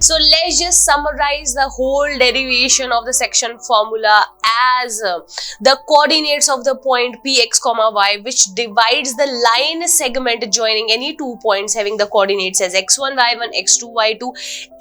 So let's just summarize the whole derivation of the section formula as the coordinates of the point Px comma y, which divides the line segment joining any 2 points having the coordinates as x1 y1 x2 y2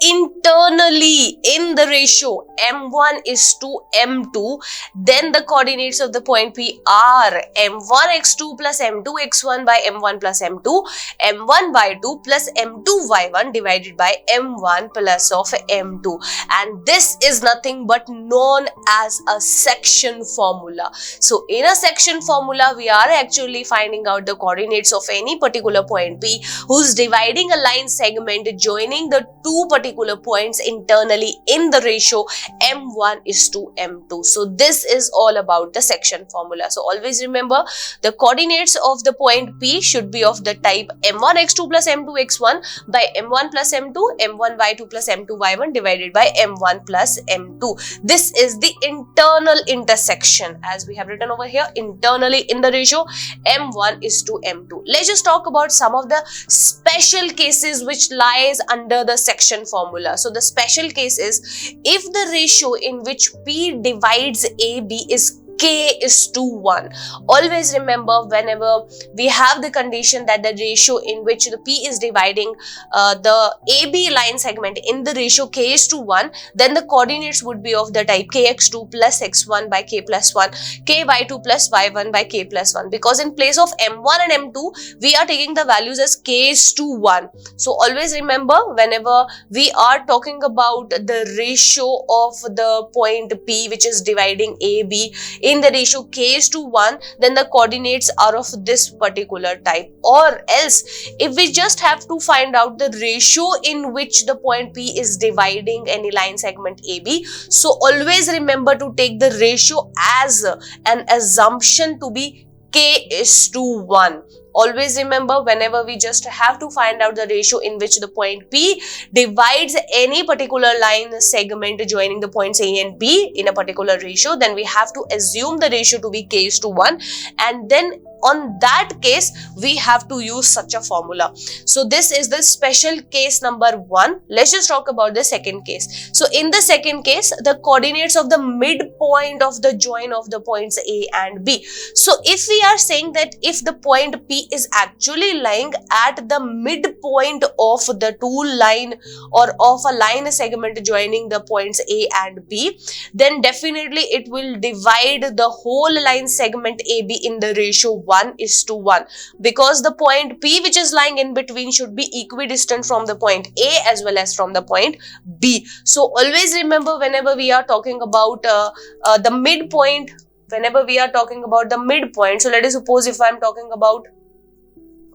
internally in the ratio m1 is to m2. Then the coordinates of the point P are m1 x2 plus m2 x1 by m1 plus m2, m1 y2 plus m2 y1 divided by m1 plus of m2, and this is nothing but known as a section formula. So in a section formula, we are actually finding out the coordinates of any particular point P who's dividing a line segment joining the 2 particular points internally in the ratio m1 is to m2. So this is all about the section formula. So always remember, the coordinates of the point P should be of the type m1 x2 plus m2 x1 by m1 plus m2, m1 y2 plus m2 y1 divided by m1 plus m2. This is the internal intersection, as we have written over here, internally in the ratio m1 is to m2. Let's just talk about some of the special cases which lies under the section formula. So the special case is if the ratio in which P divides AB is K is to 1. Always remember, whenever we have the condition that the ratio in which the P is dividing the AB line segment in the ratio K is to 1, then the coordinates would be of the type Kx2 plus x1 by K plus 1, Ky2 plus y1 by K plus 1, because in place of m1 and m2, we are taking the values as K is to 1. So always remember, whenever we are talking about the ratio of the point P which is dividing AB in the ratio K is to 1, then the coordinates are of this particular type. Or else, if we just have to find out the ratio in which the point P is dividing any line segment AB, so always remember to take the ratio as an assumption to be K is to 1. Always remember, whenever we just have to find out the ratio in which the point P divides any particular line segment joining the points A and B in a particular ratio, then we have to assume the ratio to be K is to 1, and then on that case we have to use such a formula. So this is the special case number 1. Let's just talk about the second case. So in the second case, the coordinates of the midpoint of the join of the points A and B. So if we are saying that if the point P is actually lying at the midpoint of the two line or of a line segment joining the points A and B, then definitely it will divide the whole line segment AB in the ratio 1 is to 1, because the point P which is lying in between should be equidistant from the point A as well as from the point B. So always remember, whenever we are talking about the midpoint, so let us suppose if I am talking about,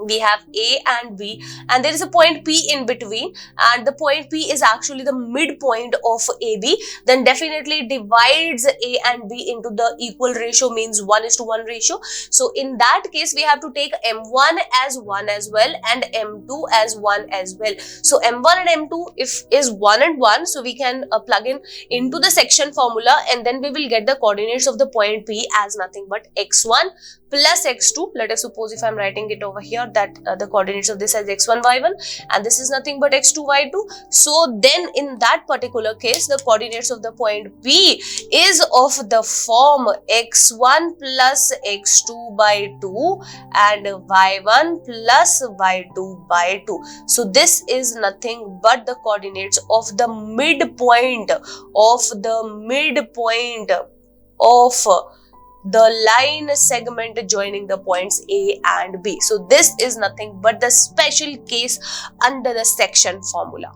we have A and B and there is a point P in between, and the point P is actually the midpoint of AB, then definitely divides A and B into the equal ratio, means 1 is to 1 ratio. So in that case we have to take M1 as 1 as well and M2 as 1 as well. So M1 and M2 if is 1 and 1, so we can plug in into the section formula, and then we will get the coordinates of the point P as nothing but x1 plus x2. Let us suppose if I am writing it over here that the coordinates of this as x1 y1 and this is nothing but x2 y2. So then in that particular case the coordinates of the point P is of the form x1 plus x2 by 2 and y1 plus y2 by 2. So this is nothing but the coordinates of the midpoint of the line segment joining the points A and B. So this is nothing but the special case under the section formula.